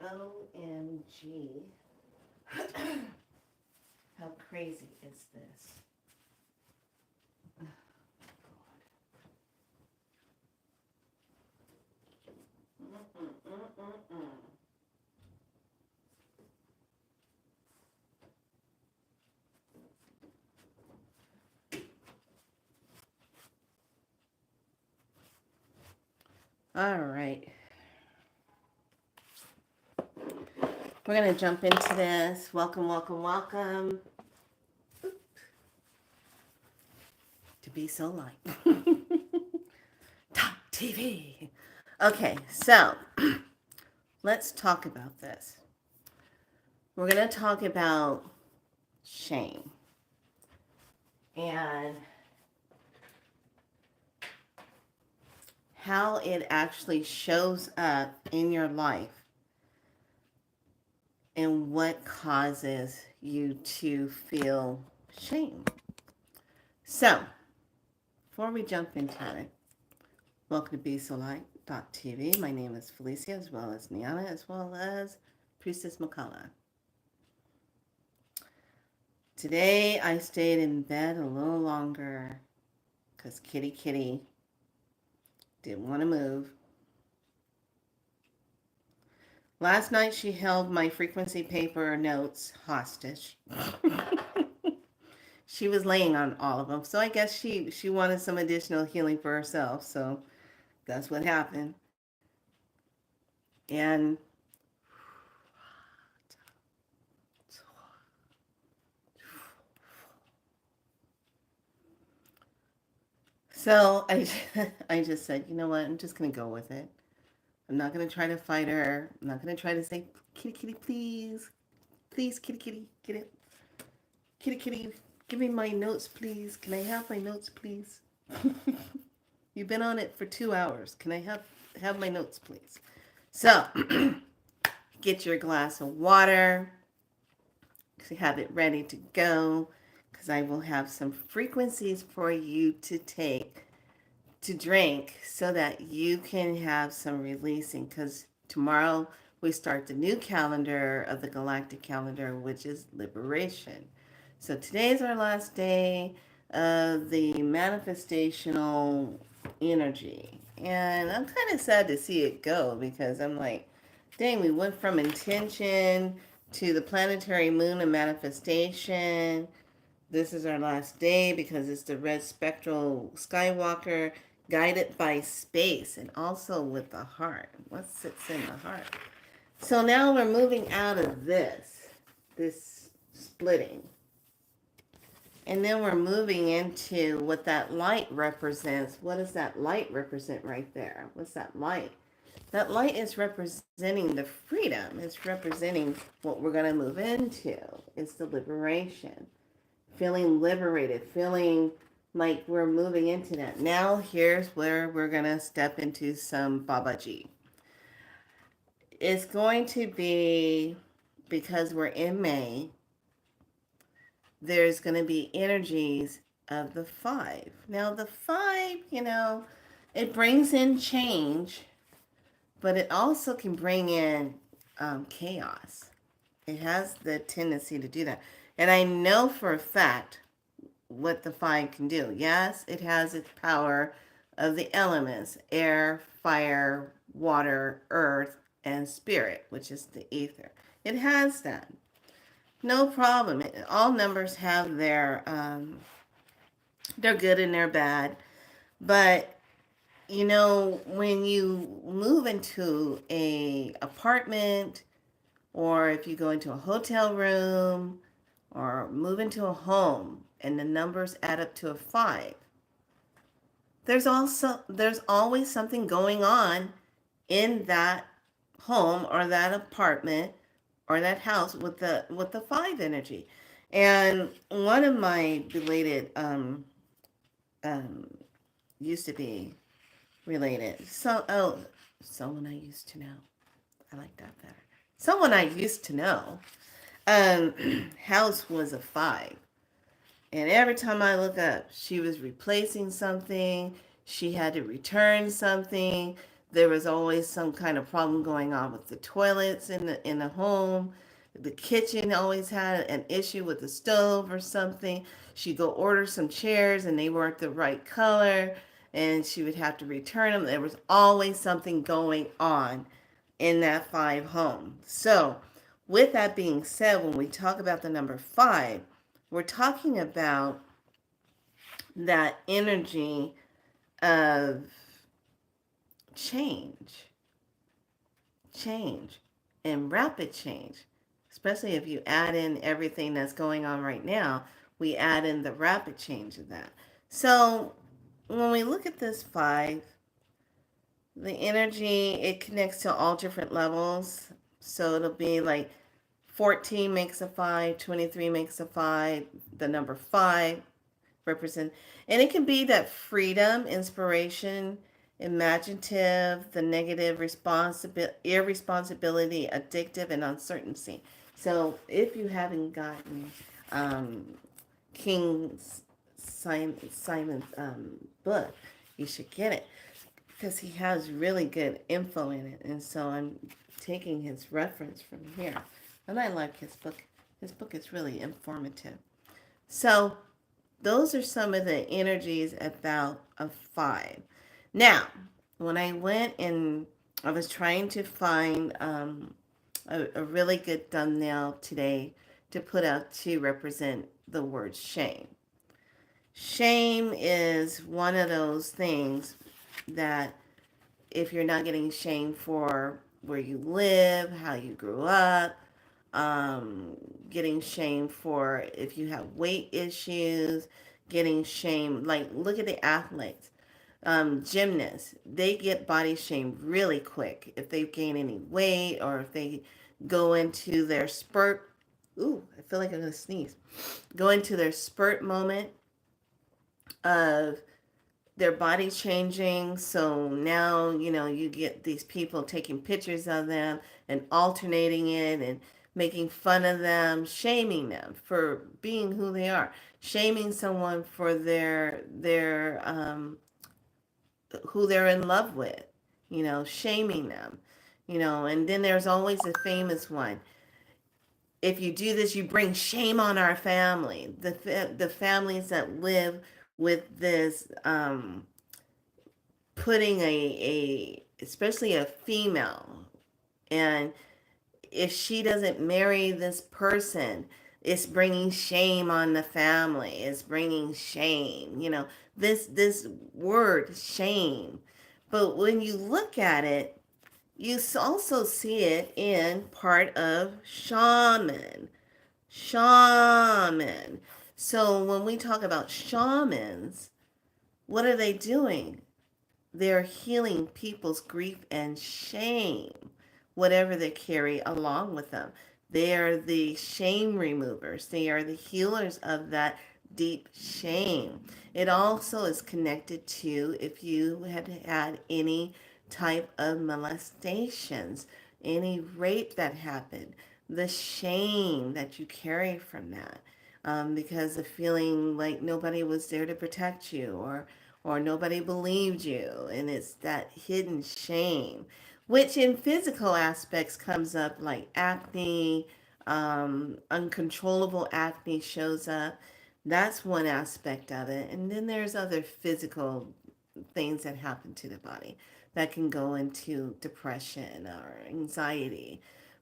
OMG. How crazy is this? Oh, God. All right. We're going to jump into this. Welcome, welcome, welcome to Be So Light. Top TV. Okay, so let's talk about this. We're going to talk about shame and how it actually shows up in your life and what causes you to feel shame. So, before we jump into it, welcome to BeSoLight.tv. My name is Felicia, as well as Niana, as well as Priestess Makala. Today, I stayed in bed a little longer because Kitty didn't want to move. Last night, she held my frequency paper notes hostage. She was laying on all of them, so I guess she wanted some additional healing for herself, so that's what happened. And so I just said, you know what, I'm just going to go with it. I'm not going to try to fight her. I'm not going to try to say, kitty, please. Please, kitty, get it. Kitty, give me my notes, please. Can I have my notes, please? You've been on it for 2 hours. Can I have my notes, please? So, get your glass of water. Have it ready to go because I will have some frequencies for you to drink so that you can have some releasing, because tomorrow we start the new calendar of the galactic calendar, which is liberation. So today is our last day of the manifestational energy. And I'm kind of sad to see it go because I'm like, dang, we went from intention to the planetary moon and manifestation. This is our last day because it's the red spectral skywalker guided by space and also with the heart. What sits in the heart? So now we're moving out of this splitting. And then we're moving into what that light represents. What does that light represent right there? What's that light? That light is representing the freedom. It's representing what we're going to move into. It's the liberation. Feeling liberated. Feeling like we're moving into that. Now here's where we're going to step into some Babaji. It's going to be, because we're in May, there's going to be energies of the 5. Now the 5, it brings in change, but it also can bring in chaos. It has the tendency to do that. And I know for a fact what the 5 can do. Yes, it has its power of the elements: air, fire, water, earth, and spirit, which is the ether. It has that. No problem. All numbers have their good and their bad. But when you move into a apartment, or if you go into a hotel room, or move into a home and the numbers add up to a 5, there's always something going on in that home or that apartment or that house with the 5 energy. And one of my related used to be related. Someone I used to know. I like that better. Someone I used to know. House was a 5. And every time I look up, she was replacing something. She had to return something. there was always some kind of problem going on with the toilets in the home. The kitchen always had an issue with the stove or something. She'd go order some chairs and they weren't the right color, and she would have to return them. There was always something going on in that 5 home. So, with that being said, when we talk about the number 5, we're talking about that energy of change, change, and rapid change. Especially if you add in everything that's going on right now, we add in the rapid change of that. So when we look at this 5, the energy, it connects to all different levels. So it'll be like 14 makes a 5, 23 makes a 5, the number 5 represent, and it can be that freedom, inspiration, imaginative, the negative irresponsibility, addictive, and uncertainty. So if you haven't gotten um, King Simon's book, you should get it because he has really good info in it. And so I'm taking his reference from here. And I like his book. His book is really informative. So those are some of the energies about a 5. Now, when I went and I was trying to find a really good thumbnail today to put out to represent the word shame. Shame is one of those things that if you're not getting shamed for where you live, how you grew up, getting shamed for if you have weight issues, getting shamed. Like, look at the athletes, gymnasts. They get body shamed really quick if they gain any weight or if they go into their spurt. Ooh, I feel like I'm gonna sneeze. Go into their spurt moment of their body changing. So now, you get these people taking pictures of them and alternating it and making fun of them, shaming them for being who they are, shaming someone for their who they're in love with, shaming them, and then there's always a famous one. If you do this, you bring shame on our family. The families that live with this putting a especially a female, and if she doesn't marry this person, it's bringing shame on the family. It's bringing shame. This word shame. But when you look at it, you also see it in part of shaman. Shaman. So when we talk about shamans, what are they doing? They're healing people's grief and shame, whatever they carry along with them. They are the shame removers. They are the healers of that deep shame. It also is connected to if you had had any type of molestations, any rape that happened, the shame that you carry from that. Because of feeling like nobody was there to protect you, or nobody believed you, and it's that hidden shame, which in physical aspects comes up like acne, uncontrollable acne shows up. That's one aspect of it. And then there's other physical things that happen to the body that can go into depression or anxiety.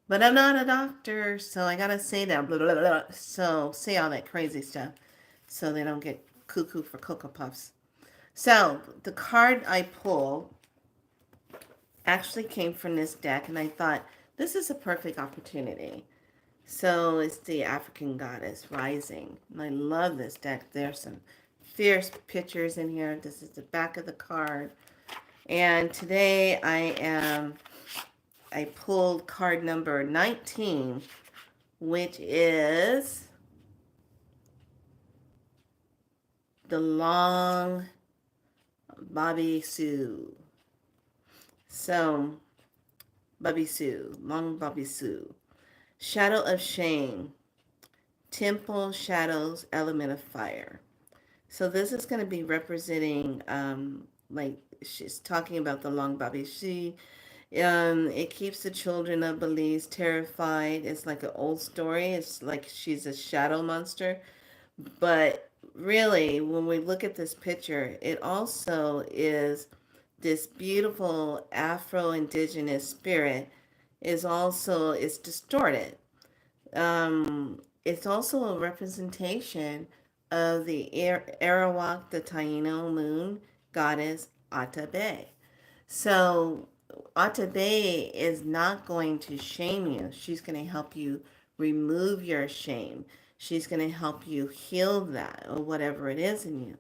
But I'm not a doctor, so I gotta say that. Blah, blah, blah, so say all that crazy stuff so they don't get cuckoo for Cocoa Puffs. So the card I pulled actually came from this deck, and I thought this is a perfect opportunity. So it's the African Goddess Rising. And I love this deck. There's some fierce pictures in here. This is the back of the card. And today I pulled card number 19, which is the Long Bobby Sue. So, Bobby Sue, Long Bobby Sue. Shadow of Shame, Temple Shadows, Element of Fire. So this is going to be representing like she's talking about the long Bobby. It keeps the children of Belize terrified. It's like an old story. It's like she's a shadow monster. But really, when we look at this picture, it also is this beautiful Afro-Indigenous spirit is also it's distorted. It's also a representation of the Arawak, the Taino moon goddess Atabe. So Atabe is not going to shame you. She's going to help you remove your shame. She's going to help you heal that or whatever it is in you.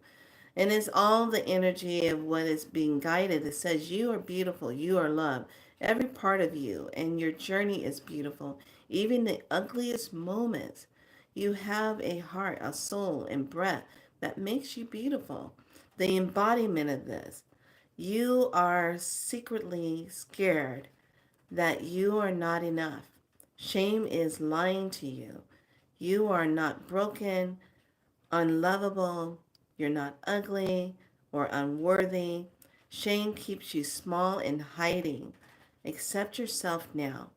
And it's all the energy of what is being guided. It says, you are beautiful, you are loved. Every part of you and your journey is beautiful. Even the ugliest moments, you have a heart, a soul, and breath that makes you beautiful. The embodiment of this. You are secretly scared that you are not enough. Shame is lying to you. You are not broken, unlovable, you're not ugly or unworthy. Shame keeps you small and hiding. Accept yourself now.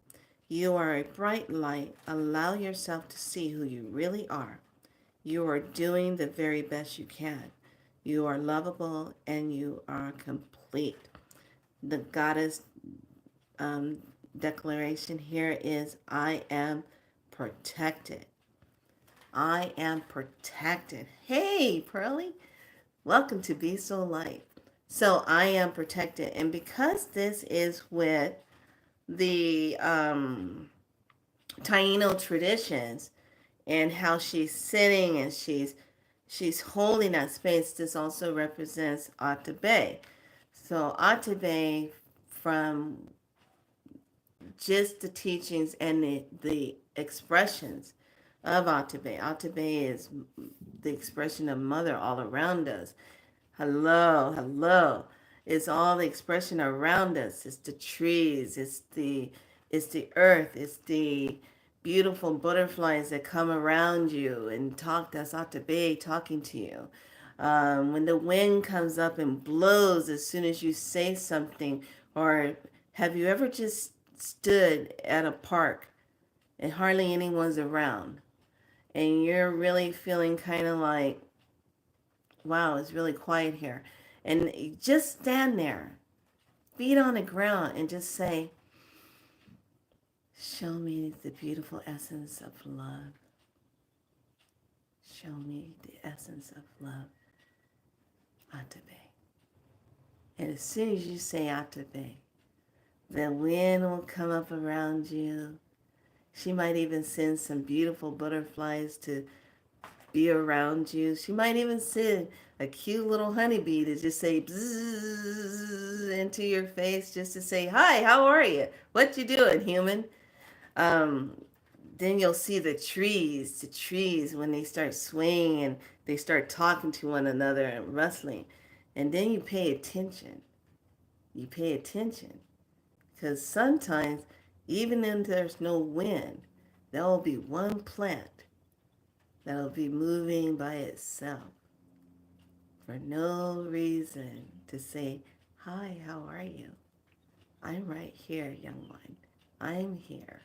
You are a bright light. Allow yourself to see who you really are. You are doing the very best you can. You are lovable and you are complete. The goddess um, declaration here is I am protected. I am protected. Hey, Pearlie, welcome to Be So Light. So I am protected. And because this is with the Taino traditions and how she's sitting and she's holding that space, this also represents Atabe. So Atabe, from just the teachings and the expressions of Atabe. Atabe is the expression of mother all around us. Hello, hello. It's all the expression around us. It's the trees, it's the earth, it's the beautiful butterflies that come around you and talk. That's Atabe talking to you. When the wind comes up and blows as soon as you say something, or have you ever just stood at a park and hardly anyone's around and you're really feeling kind of like, wow, it's really quiet here. And you just stand there, feet on the ground, and just say, show me the beautiful essence of love. Show me the essence of love, Atabe. And as soon as you say Atabe, the wind will come up around you. She might even send some beautiful butterflies to be around you. She might even send a cute little honeybee to just say bzzz into your face just to say, hi, how are you? What you doing, human? Um, then you'll see the trees when they start swaying and they start talking to one another and rustling. And then you pay attention. You pay attention. Because sometimes, even if there's no wind, there will be one plant that'll be moving by itself for no reason to say, hi, how are you? I'm right here, young one. I'm here.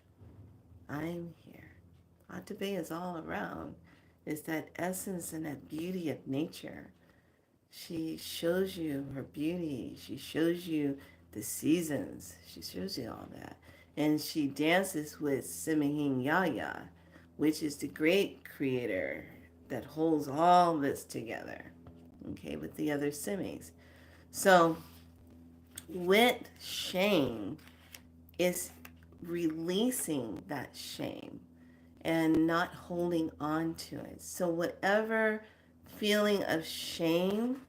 I'm here. Atabe is all around. It's that essence and that beauty of nature. She shows you her beauty. She shows you the seasons. She shows you all that. And she dances with Simihin Yaya, which is the great creator that holds all this together, okay, with the other Simis. So with shame is releasing that shame and not holding on to it. So whatever feeling of shame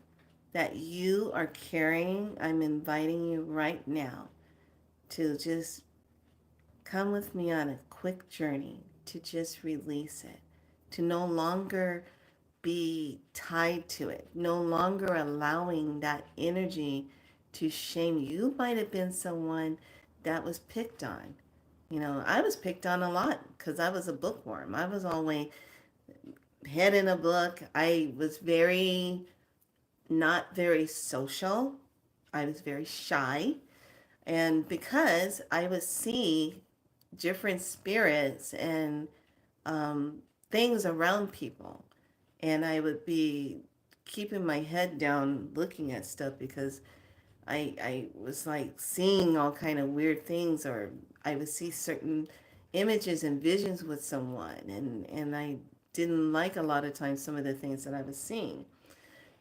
that you are carrying, I'm inviting you right now to just come with me on a quick journey to just release it, to no longer be tied to it, no longer allowing that energy to shame you. You might have been someone that was picked on. I was picked on a lot because I was a bookworm. I was always head in a book. I was not very social. I was very shy. And because I would see different spirits and um, things around people, and I would be keeping my head down looking at stuff because I was like seeing all kind of weird things, or I would see certain images and visions with someone, and I didn't like a lot of times some of the things that I was seeing.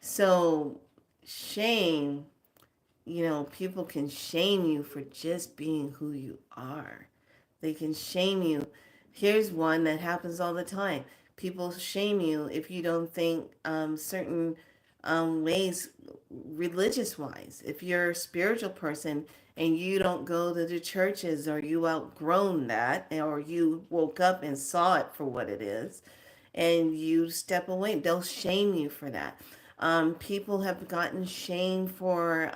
So shame, people can shame you for just being who you are. They can shame you. Here's one that happens all the time. People shame you if you don't think certain ways, religious wise. If you're a spiritual person and you don't go to the churches, or you outgrown that, or you woke up and saw it for what it is, and you step away, they'll shame you for that. People have gotten shamed for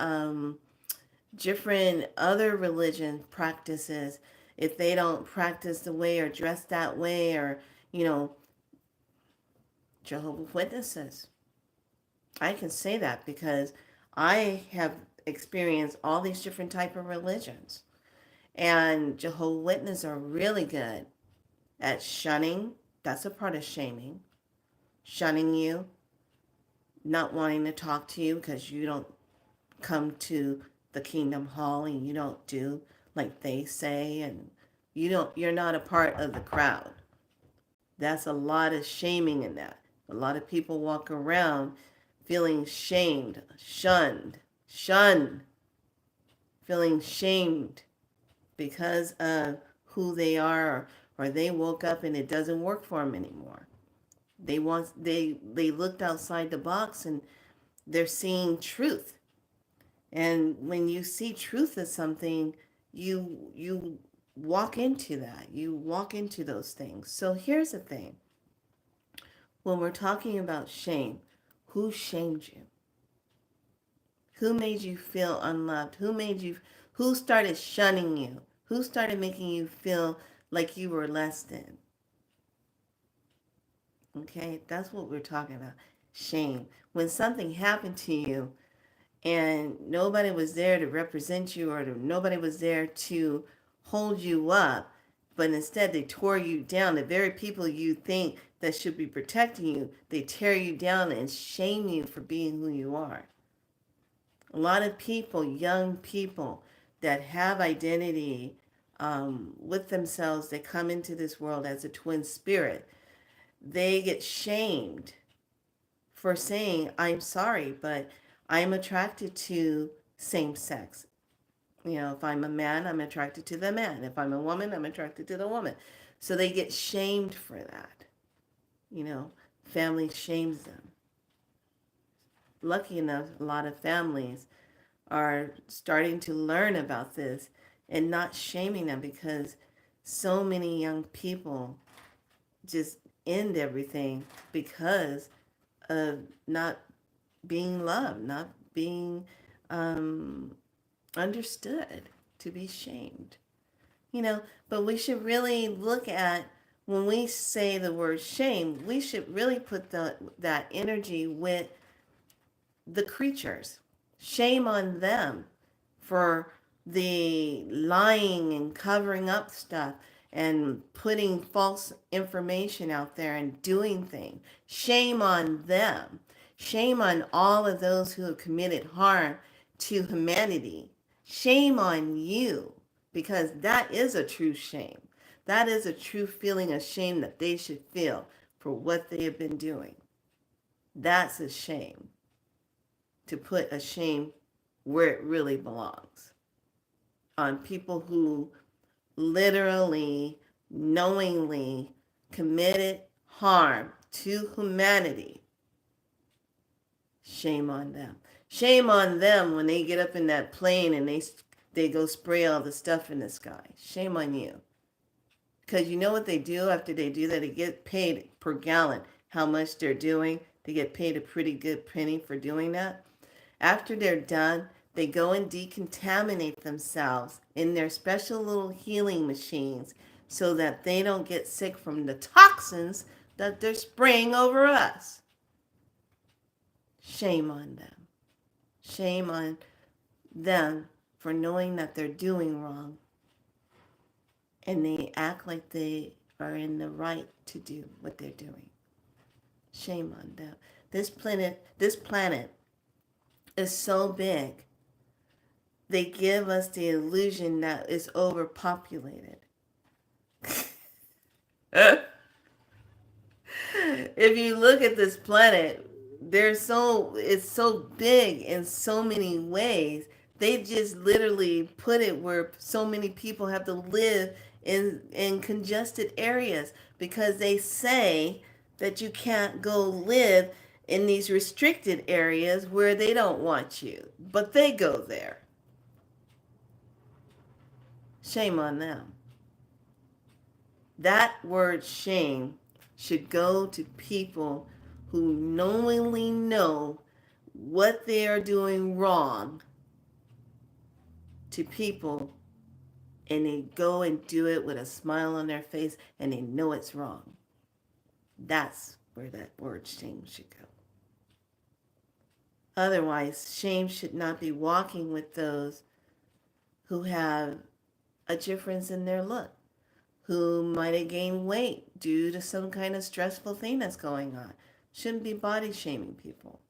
different other religion practices if they don't practice the way or dress that way, or you know Jehovah's Witnesses. I can say that because I have experienced all these different type of religions, and Jehovah's Witnesses are really good at shunning. That's a part of shaming. Shunning you, not wanting to talk to you because you don't come to the Kingdom Hall and you don't do like they say, and you're not a part of the crowd. That's a lot of shaming in that. A lot of people walk around feeling shamed, shunned, feeling shamed because of who they are, or they woke up and it doesn't work for them anymore. They looked outside the box and they're seeing truth. And when you see truth as something, you walk into that. You walk into those things. So here's the thing. When we're talking about shame, who shamed you? Who made you feel unloved? Who started shunning you? Who started making you feel like you were less than? Okay, that's what we're talking about. Shame. When something happened to you and nobody was there to represent you, or nobody was there to hold you up, but instead they tore you down. The very people you think that should be protecting you, they tear you down and shame you for being who you are. A lot of people, young people that have identity with themselves, they come into this world as a twin spirit. They get shamed for saying, I'm sorry, but I'm attracted to same sex. If I'm a man, I'm attracted to the man. If I'm a woman, I'm attracted to the woman. So they get shamed for that. Family shames them. Lucky enough, a lot of families are starting to learn about this and not shaming them, because so many young people just end everything because of not being loved, not being understood, to be shamed. But we should really look at, when we say the word shame, we should really put that energy with the creatures. Shame on them for the lying and covering up stuff and putting false information out there and doing things. Shame on them. Shame on all of those who have committed harm to humanity. Shame on you, because that is a true shame. That is a true feeling of shame that they should feel for what they have been doing. That's a shame, to put a shame where it really belongs, on people who literally, knowingly committed harm to humanity. Shame on them. Shame on them when they get up in that plane and they go spray all the stuff in the sky. Shame on you. Because you know what they do after they do that? They get paid per gallon how much they're doing. They get paid a pretty good penny for doing that. After they're done, they go and decontaminate themselves in their special little healing machines so that they don't get sick from the toxins that they're spraying over us. Shame on them. Shame on them for knowing that they're doing wrong, and they act like they are in the right to do what they're doing. Shame on them. This planet is so big. They give us the illusion that it's overpopulated. If you look at this planet, it's so big in so many ways. They just literally put it where so many people have to live in congested areas because they say that you can't go live in these restricted areas where they don't want you, but they go there. Shame on them. That word shame should go to people who knowingly know what they are doing wrong to people, and they go and do it with a smile on their face and they know it's wrong. That's where that word shame should go. Otherwise, shame should not be walking with those who have a difference in their look, who might have gained weight due to some kind of stressful thing that's going on. Shouldn't be body shaming people.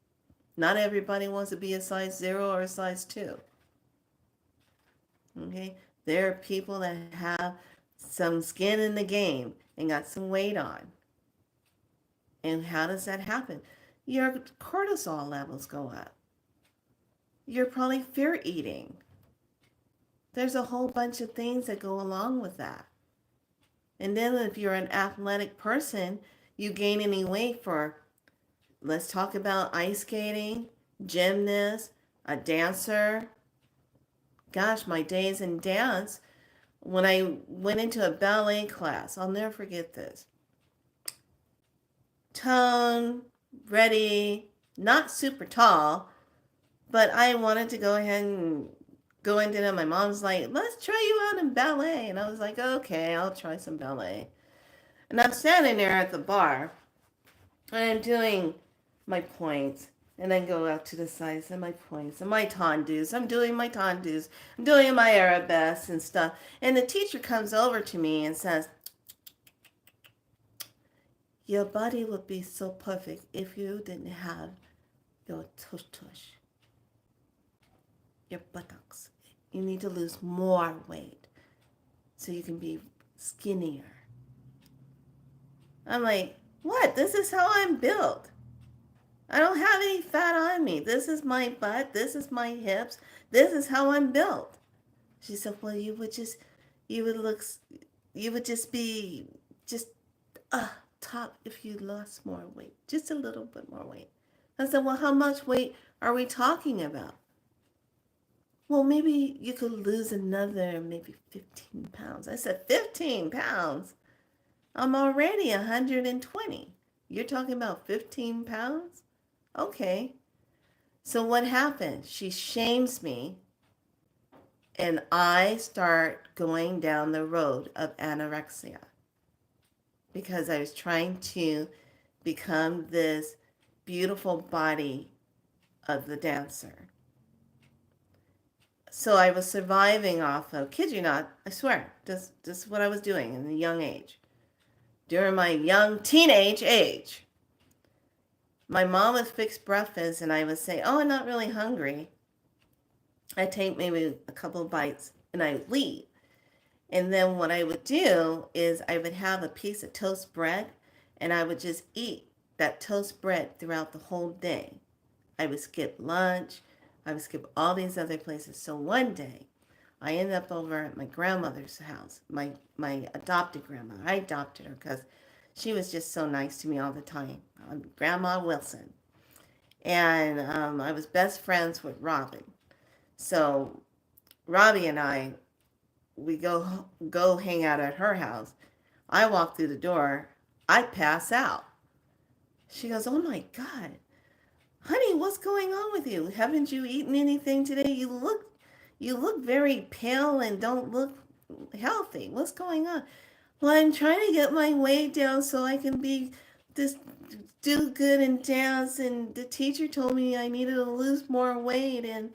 Not everybody wants to be a size 0 or a size 2. Okay? There are people that have some skin in the game and got some weight on. And how does that happen? Your cortisol levels go up. You're probably fear eating. There's a whole bunch of things that go along with that. And then if you're an athletic person, you gain any weight for, let's talk about ice skating, gymnast, a dancer. Gosh, my days in dance, when I went into a ballet class, I'll never forget this. Tone, ready, not super tall, but I wanted to go ahead and go into them. My mom's like, let's try you out in ballet. And I was like, okay, I'll try some ballet. And I'm standing there at the bar, and I'm doing my points. And then go out to the sides and my points and my tendus. I'm doing my tendus. I'm doing my arabesque and stuff. And the teacher comes over to me and says, your body would be so perfect if you didn't have your tush, your buttocks. You need to lose more weight so you can be skinnier. I'm like, what? This is how I'm built. I don't have any fat on me. This is my butt. This is my hips. This is how I'm built. She said, well, you would just be just top if you lost more weight, just a little bit more weight. I said, well, how much weight are we talking about? Well, maybe you could lose another maybe 15 pounds. I said, 15 pounds? I'm already 120. You're talking about 15 pounds? Okay. So what happened? She shames me, and I start going down the road of anorexia because I was trying to become this beautiful body of the dancer. So I was surviving off of, kid you not, I swear, this is what I was doing in a young age. During my young teenage age, my mom would fix breakfast and I would say, oh, I'm not really hungry. I'd take maybe a couple of bites and I would leave. And then what I would do is I would have a piece of toast bread and I would just eat that toast bread throughout the whole day. I would skip lunch. I would skip all these other places. So one day, I ended up over at my grandmother's house, my adopted grandmother. I adopted her because she was just so nice to me all the time. Grandma Wilson. And I was best friends with Robin. So Robbie and I, we go hang out at her house. I walk through the door. I pass out. She goes, oh my God. Honey, what's going on with you? Haven't you eaten anything today? You look very pale and don't look healthy. What's going on? Well, I'm trying to get my weight down so I can do good and dance. And the teacher told me I needed to lose more weight. And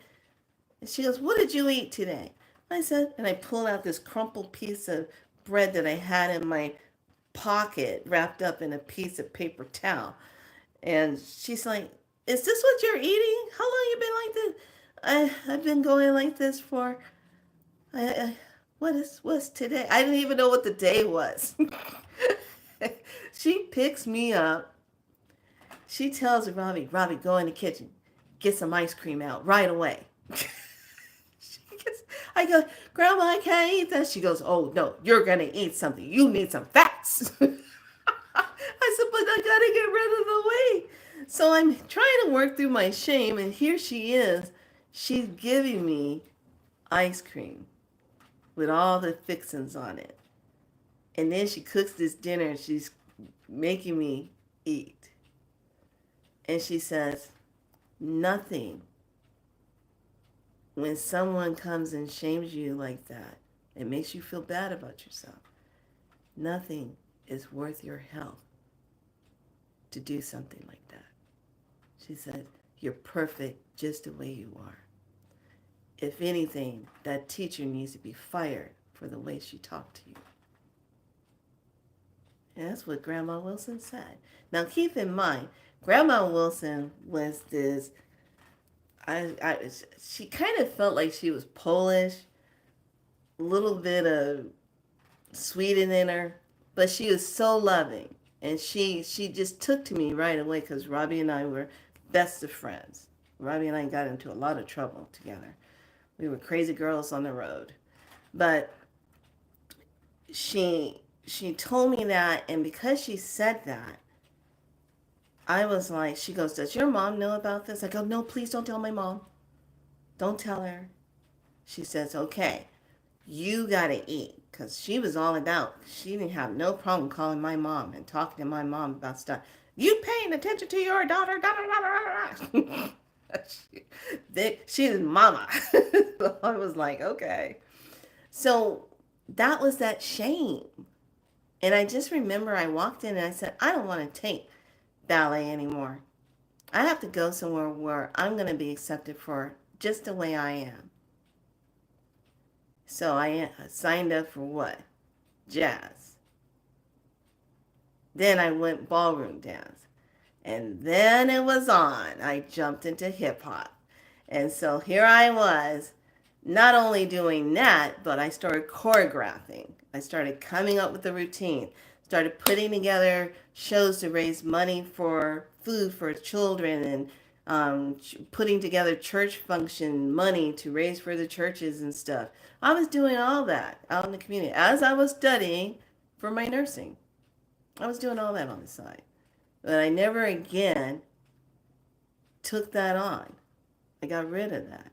And she goes, what did you eat today? I said, and I pulled out this crumpled piece of bread that I had in my pocket, wrapped up in a piece of paper towel. And she's like, is this what you're eating? How long you been like this? I've been going like this for, I what's today? I didn't even know what the day was. She picks me up. She tells Robbie, go in the kitchen, get some ice cream out right away. I go, Grandma, I can't eat that. She goes, oh no, you're gonna eat something. You need some fats. I said, but I gotta get rid of the weight. So I'm trying to work through my shame, and here she is. She's giving me ice cream with all the fixings on it. And then she cooks this dinner and she's making me eat. And she says, nothing, when someone comes and shames you like that, it makes you feel bad about yourself. Nothing is worth your health to do something like that. She said, you're perfect just the way you are. If anything, that teacher needs to be fired for the way she talked to you. And that's what Grandma Wilson said. Now keep in mind, Grandma Wilson was this, she kind of felt like she was Polish, a little bit of Sweden in her, but she was so loving. And she just took to me right away because Robbie and I were best of friends. Robbie and I got into a lot of trouble together. We were crazy girls on the road. But she told me that, and because she said that, I was like, she goes, does your mom know about this? I go, no, please don't tell my mom. Don't tell her. She says, okay, you gotta eat. Because she was all about, she didn't have no problem calling my mom and talking to my mom about stuff. You paying attention to your daughter? Da, da, da, da, da. She's mama. So I was like, okay. So that was that shame. And I just remember I walked in and I said, I don't want to take ballet anymore. I have to go somewhere where I'm going to be accepted for just the way I am. So I signed up for what? Jazz. Then I went ballroom dance. And then it was on. I jumped into hip hop. And so here I was, not only doing that, but I started choreographing. I started coming up with a routine, started putting together shows to raise money for food for children, and putting together church function money to raise for the churches and stuff. I was doing all that out in the community as I was studying for my nursing. I was doing all that on the side. But I never again took that on. I got rid of that.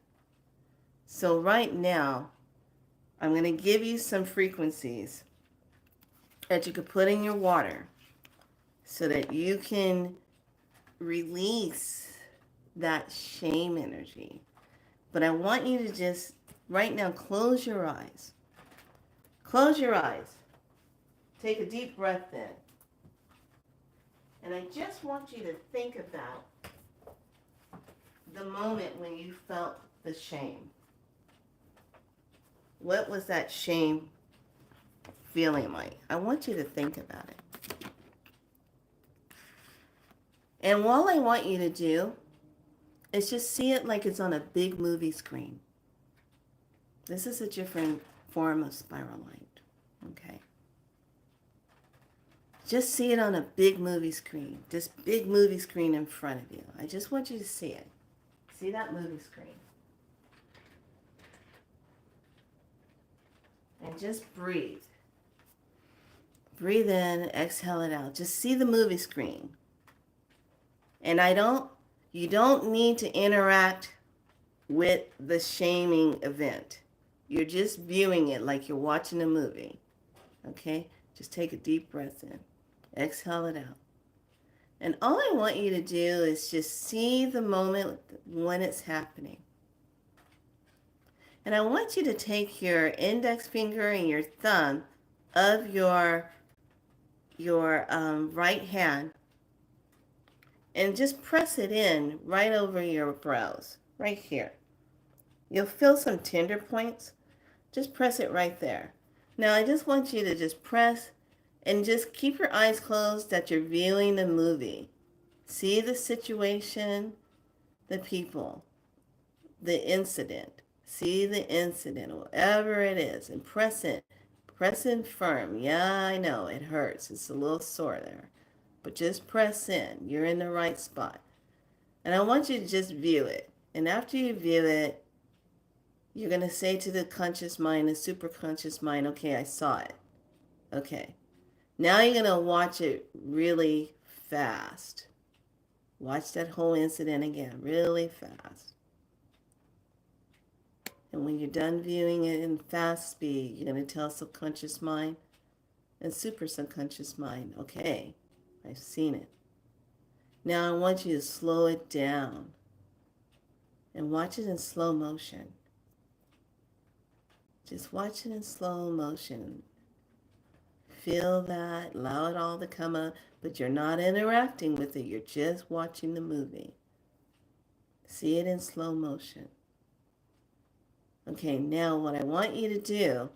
So right now, I'm going to give you some frequencies that you could put in your water so that you can release that shame energy. But I want you to just, right now, close your eyes. Close your eyes. Take a deep breath in. And I just want you to think about the moment when you felt the shame. What was that shame feeling like? I want you to think about it. And all I want you to do is just see it like it's on a big movie screen. This is a different form of spiral light, okay? Just see it on a big movie screen. This big movie screen in front of you. I just want you to see it. See that movie screen. And just breathe. Breathe in, exhale it out. Just see the movie screen. And you don't need to interact with the shaming event. You're just viewing it like you're watching a movie. Okay? Just take a deep breath in. Exhale it out. And all I want you to do is just see the moment when it's happening. And I want you to take your index finger and your thumb of your right hand and just press it in right over your brows, right here. You'll feel some tender points. Just press it right there. Now I just want you to just press and just keep your eyes closed that you're viewing the movie. See the situation, the people, the incident. See the incident, whatever it is, and press it. Press in firm. Yeah, I know it hurts. It's a little sore there. But just press in. You're in the right spot. And I want you to just view it. And after you view it, you're going to say to the conscious mind, the superconscious mind, okay, I saw it. Okay. Now you're going to watch it really fast. Watch that whole incident again, really fast. And when you're done viewing it in fast speed, you're going to tell subconscious mind and super subconscious mind, okay, I've seen it. Now I want you to slow it down and watch it in slow motion. Just watch it in slow motion. Feel that, allow it all to come up, but you're not interacting with it. You're just watching the movie. See it in slow motion. Okay, now what I want you to do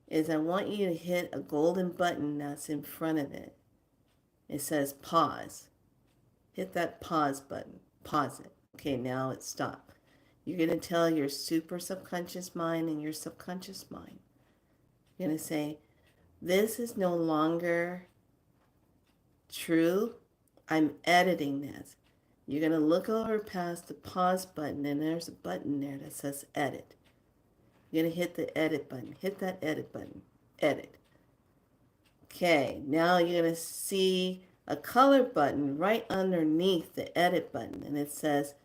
is I want you to hit a golden button that's in front of it. It says pause. Hit that pause button. Pause it. Okay, now it's stopped. You're going to tell your super subconscious mind and your subconscious mind. You're going to say, this is no longer true. I'm editing this. You're going to look over past the pause button, and there's a button there that says edit. You're going to hit the edit button. Hit that edit button. Edit. Okay, now you're going to see a color button right underneath the edit button, and it says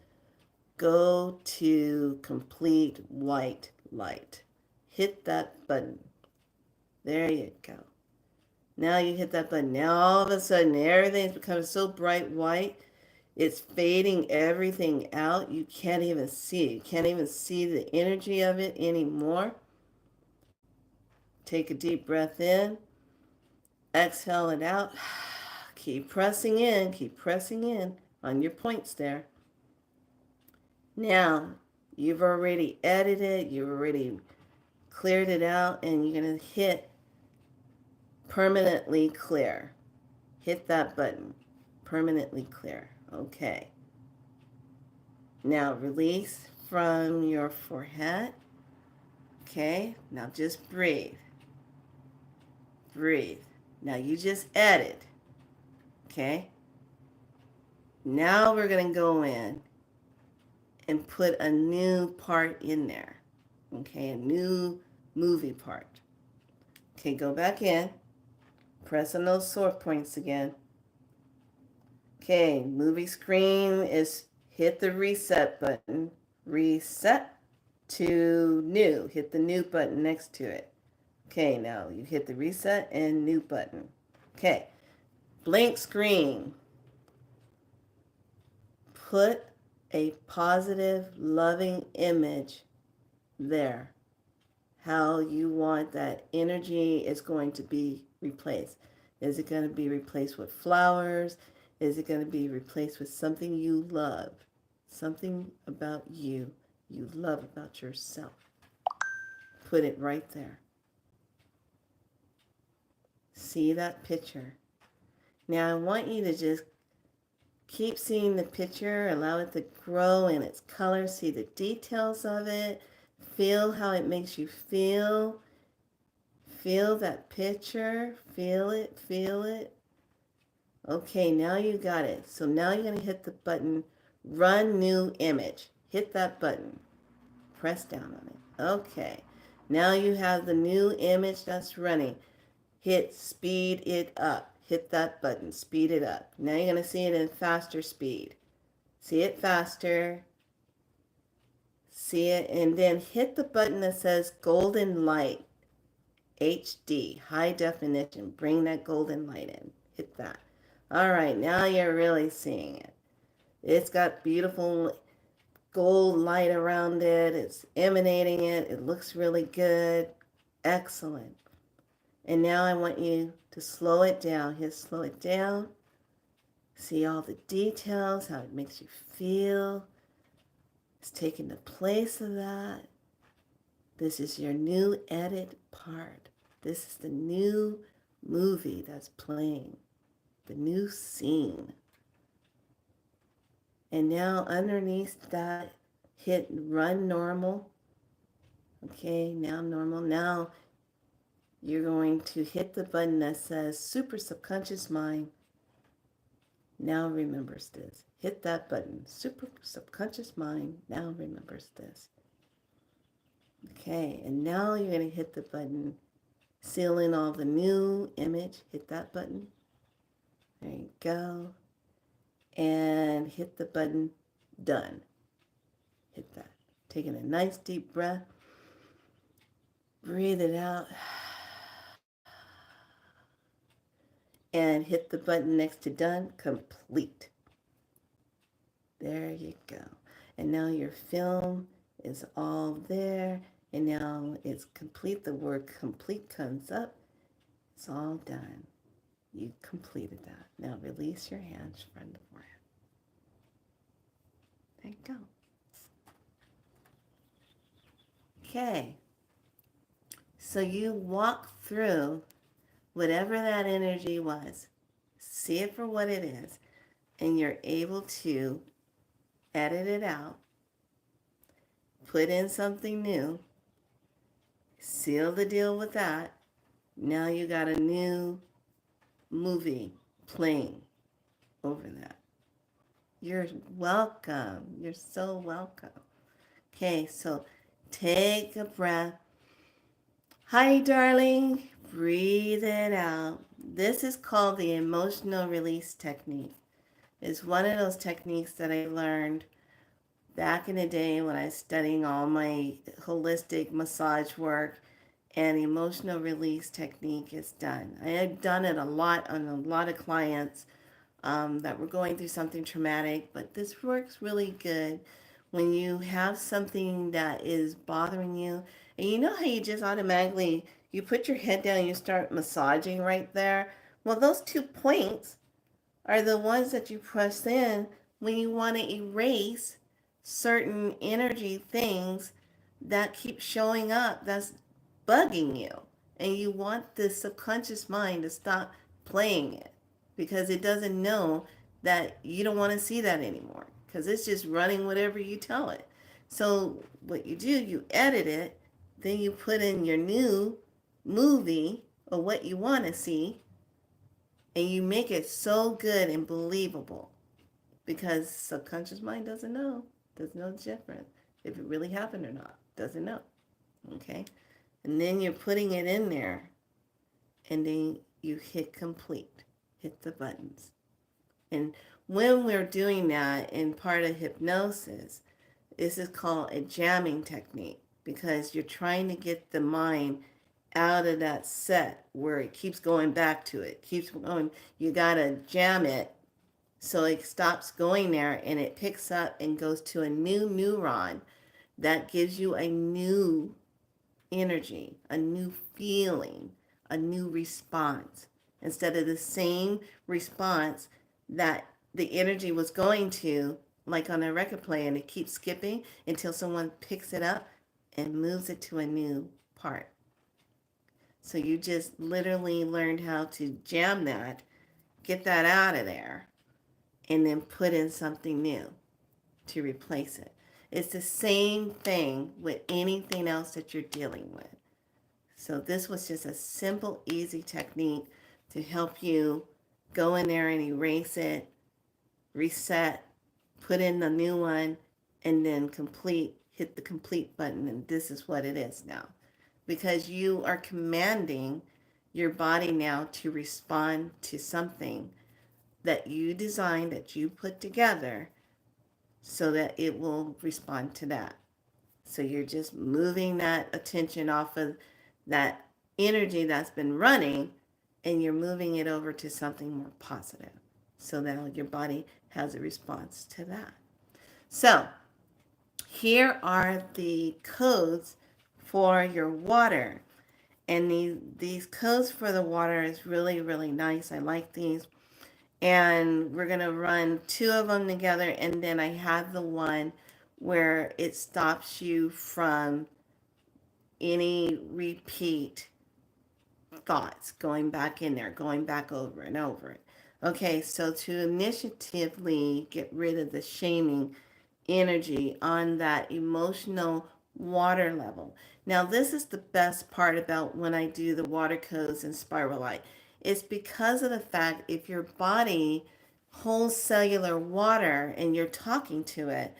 go to complete white light. Hit that button. There you go. Now you hit that button. Now all of a sudden everything's becoming so bright white. It's fading everything out. You can't even see it. You can't even see the energy of it anymore. Take a deep breath in. Exhale it out. Keep pressing in on your points there. Now, you've already edited, you've already cleared it out, and you're going to hit permanently clear. Hit that button. Permanently clear. Okay. Now, release from your forehead. Okay. Now, just breathe. Breathe. Now, you just edit. Okay. Now, we're going to go in and put a new part in there. Okay, a new movie part. Okay, go back in. Press on those sore points again. Okay, movie screen is hit the reset button. Reset to new. Hit the new button next to it. Okay, now you hit the reset and new button. Okay, blank screen. Put a positive, loving image there. How you want that energy is going to be replaced. Is it going to be replaced with flowers? Is it going to be replaced with something you love? Something about you love about yourself. Put it right there. See that picture. Now I want you to just keep seeing the picture, allow it to grow in its color, see the details of it, feel how it makes you feel. Feel that picture, feel it, feel it. Okay, now you got it. So now you're going to hit the button, run new image. Hit that button. Press down on it. Okay, now you have the new image that's running. Hit speed it up. Hit that button, speed it up. Now you're going to see it in faster speed. See it faster. See it, and then hit the button that says golden light. HD, high definition. Bring that golden light in. Hit that. All right, now you're really seeing it. It's got beautiful gold light around it. It's emanating it. It looks really good. Excellent. And now I want you to slow it down. Hit slow it down. See all the details, how it makes you feel. It's taking the place of that. This is your new edit part. This is the new movie that's playing, the new scene. And now underneath that, hit run normal. Okay, now normal. Now you're going to hit the button that says super subconscious mind now remembers this. Hit that button. Super subconscious mind now remembers this. Okay, and now you're going to hit the button, seal in all the new image. Hit that button. There you go. And hit the button, done. Hit that. Taking a nice deep breath. Breathe it out. And hit the button next to done, complete. There you go. And now your film is all there. And now it's complete. The word complete comes up. It's all done. You completed that. Now release your hands from the forehead. There you go. Okay. So you walk through whatever that energy was. See it for what it is. And you're able to edit it out. Put in something new. Seal the deal with that. Now you got a new movie playing over that. You're welcome. You're so welcome. Okay, so take a breath. Hi, darling. Breathe it out. This is called the emotional release technique. It's one of those techniques that I learned back in the day when I was studying all my holistic massage work, and emotional release technique is done. I had done it a lot on a lot of clients that were going through something traumatic, but this works really good when you have something that is bothering you. And you know how you just automatically, you put your head down and you start massaging right there? Well, those 2 points are the ones that you press in when you want to erase certain energy things that keep showing up that's bugging you. And you want the subconscious mind to stop playing it because it doesn't know that you don't want to see that anymore because it's just running whatever you tell it. So what you do, you edit it, then you put in your new movie or what you want to see, and you make it so good and believable because subconscious mind doesn't know the difference if it really happened or not. Doesn't know. Okay? And then you're putting it in there, and then you hit complete. Hit the buttons. And when we're doing that in part of hypnosis, this is called a jamming technique because you're trying to get the mind out of that set where it keeps going back to it. Keeps going. You got to jam it so it stops going there and it picks up and goes to a new neuron that gives you a new energy, a new feeling, a new response. Instead of the same response that the energy was going to, like on a record player, and it keeps skipping until someone picks it up and moves it to a new part. So you just literally learned how to jam that, get that out of there, and then put in something new to replace it. It's the same thing with anything else that you're dealing with. So this was just a simple, easy technique to help you go in there and erase it, reset, put in the new one, and then complete, hit the complete button, and this is what it is now. Because you are commanding your body now to respond to something that you designed, that you put together, so that it will respond to that. So you're just moving that attention off of that energy that's been running, and you're moving it over to something more positive. So now your body has a response to that. So here are the codes for your water. And these codes for the water is really, really nice. I like these. And we're going to run 2 of them together. And then I have the one where it stops you from any repeat thoughts going back in there, going back over and over it. Okay, so to initiatively get rid of the shaming energy on that emotional water level. Now, this is the best part about when I do the water codes and spiral light. It's because of the fact if your body holds cellular water and you're talking to it,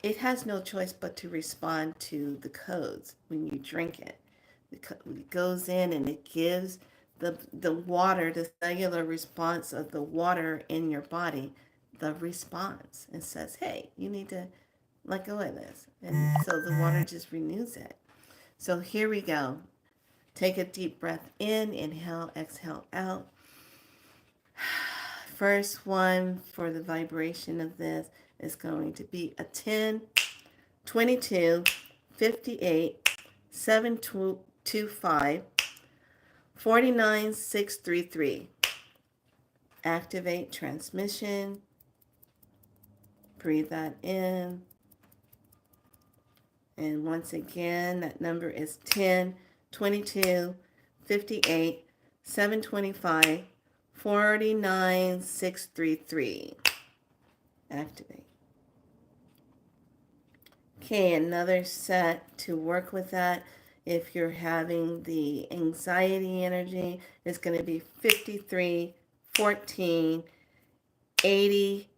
it has no choice but to respond to the codes when you drink it. It goes in and it gives the water, the cellular response of the water in your body, the response and says, hey, you need to let go of this. And so the water just renews it. So here we go. Take a deep breath in, inhale, exhale out. First one for the vibration of this is going to be a 10, 22, 58, 725, 49, 633. Activate transmission. Breathe that in. And once again, that number is 10, 22, 58, 725, 49, 633. Activate. Okay, another set to work with that. If you're having the anxiety energy, it's going to be 53, 14, 80,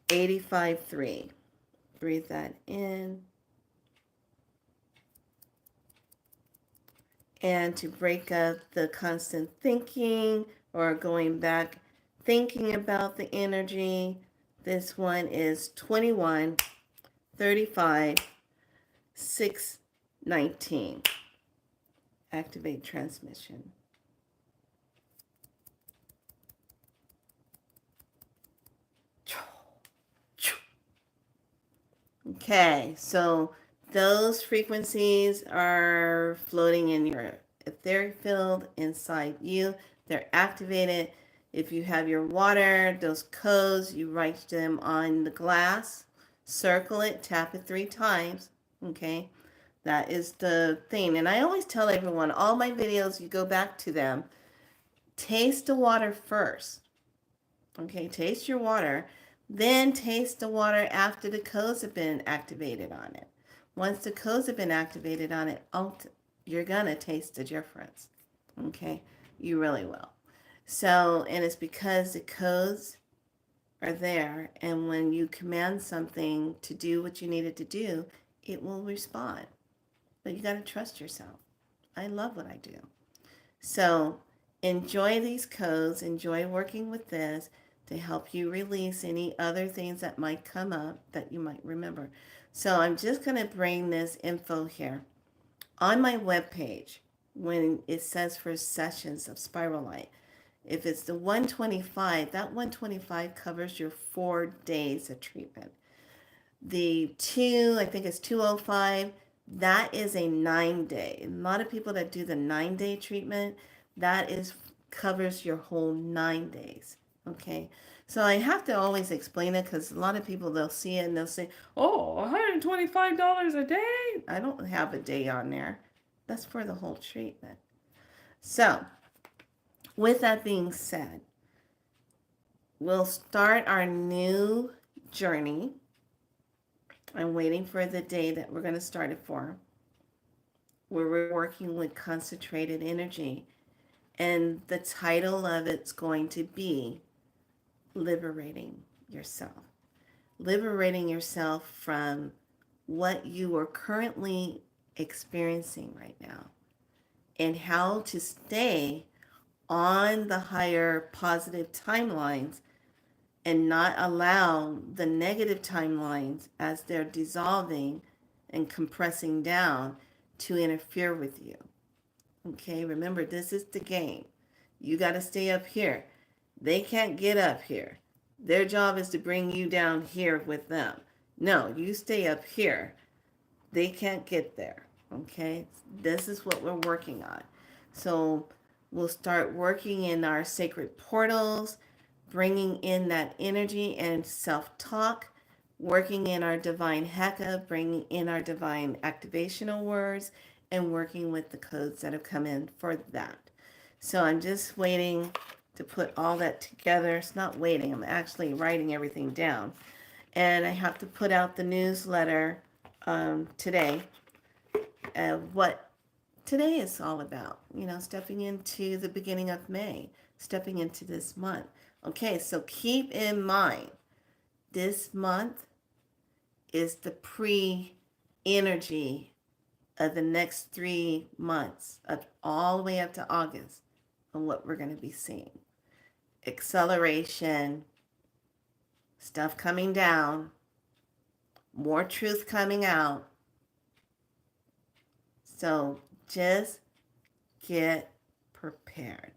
85, 3. Breathe that in. And to break up the constant thinking or going back thinking about the energy, this one is 21, 35, 619. Activate transmission. Okay, so those frequencies are floating in your etheric field inside you. They're activated. If you have your water, those codes, you write them on the glass, circle it, tap it 3 times. Okay, that is the thing. And I always tell everyone, all my videos, you go back to them, taste the water first. Okay, taste your water. Then taste the water after the codes have been activated on it. Once the codes have been activated on it, you're going to taste the difference. Okay, you really will. So, and it's because the codes are there, and when you command something to do what you need it to do, it will respond. But you got to trust yourself. I love what I do. So, enjoy these codes, enjoy working with this to help you release any other things that might come up that you might remember. So I'm just going to bring this info here. On my webpage, when it says for sessions of Spiral Light, if it's the 125, that 125 covers your 4 days of treatment. The 2, I think it's 205, that is a 9-day. A lot of people that do the 9-day treatment, that is covers your whole 9 days. Okay, so I have to always explain it because a lot of people, they'll see it and they'll say, oh, $125 a day. I don't have a day on there. That's for the whole treatment. So with that being said, we'll start our new journey. I'm waiting for the day that we're going to start it for, where we're working with concentrated energy. And the title of it's going to be Liberating Yourself. Liberating yourself from what you are currently experiencing right now, and how to stay on the higher positive timelines and not allow the negative timelines as they're dissolving and compressing down to interfere with you. Okay, remember, this is the game. You got to stay up here. They can't get up here. Their job is to bring you down here with them. No, you stay up here. They can't get there. Okay, this is what we're working on. So we'll start working in our sacred portals, bringing in that energy and self-talk working in our divine Heka, bringing in our divine activational words, and working with the codes that have come in for that. So I'm just waiting to put all that together. It's not waiting, I'm actually writing everything down. And I have to put out the newsletter today of what today is all about. Stepping into the beginning of May, stepping into this month. Okay, so keep in mind, this month is the pre-energy of the next 3 months, of all the way up to August, on what we're going to be seeing. Acceleration, stuff coming down, more truth coming out. So just get prepared.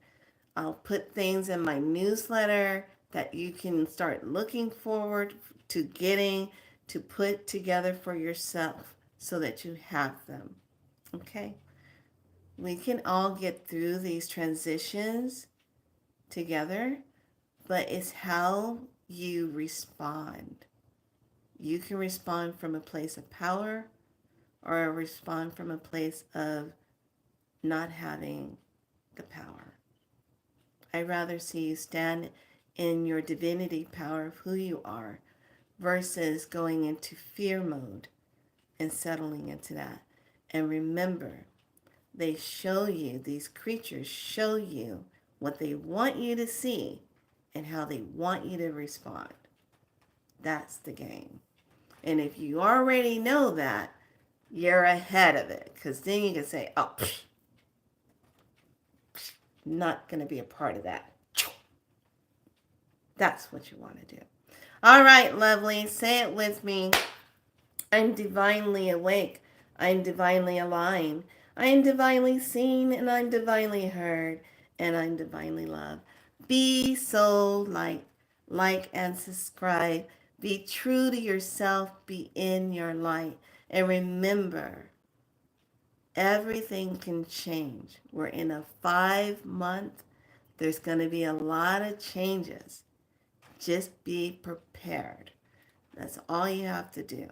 I'll put things in my newsletter that you can start looking forward to getting to put together for yourself so that you have them. Okay? We can all get through these transitions together, but it's how you respond. You can respond from a place of power or respond from a place of not having the power. I'd rather see you stand in your divinity power of who you are versus going into fear mode and settling into that. And remember, they show you, these creatures show you what they want you to see and how they want you to respond. That's the game. And if you already know that, you're ahead of it, because then you can say, oh, not going to be a part of that. That's what you want to do. All right, lovely. Say it with me. I'm divinely awake. I'm divinely aligned. I am divinely seen, and I'm divinely heard, and I'm divinely loved. Be so like and subscribe. Be true to yourself. Be in your light. And remember, everything can change. We're in a 5-month. There's going to be a lot of changes. Just be prepared. That's all you have to do.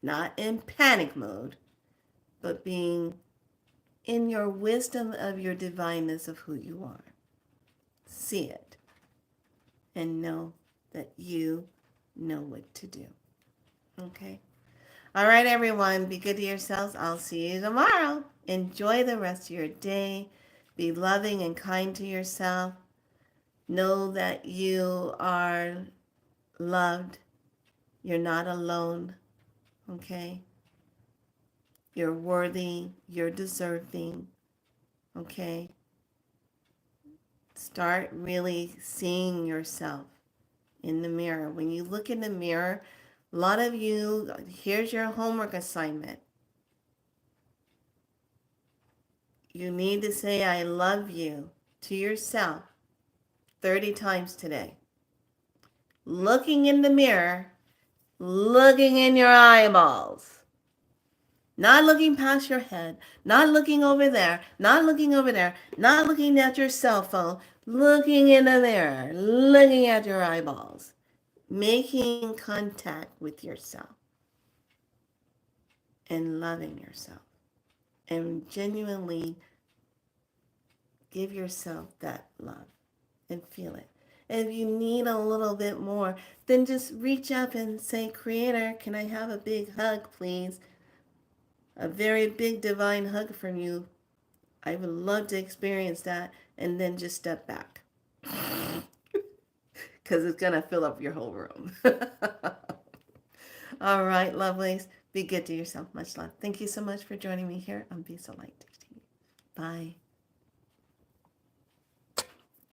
Not in panic mode, but being in your wisdom of your divineness of who you are. See it and know that you know what to do. Okay? All right, everyone. Be good to yourselves. I'll see you tomorrow. Enjoy the rest of your day. Be loving and kind to yourself. Know that you are loved. You're not alone. Okay? You're worthy. You're deserving. Okay? Start really seeing yourself in the mirror. When you look in the mirror, a lot of you, here's your homework assignment. You need to say, I love you to yourself 30 times today. Looking in the mirror, looking in your eyeballs. Not looking past your head, not looking over there, not looking over there, not looking at your cell phone, looking in the mirror, looking at your eyeballs, making contact with yourself and loving yourself, and genuinely give yourself that love and feel it. And if you need a little bit more, then just reach up and say, Creator, can I have a big hug, please? A very big divine hug from you. I would love to experience that, and then just step back. Because it's going to fill up your whole room. All right, lovelies. Be good to yourself. Much love. Thank you so much for joining me here on Be So Light. Bye.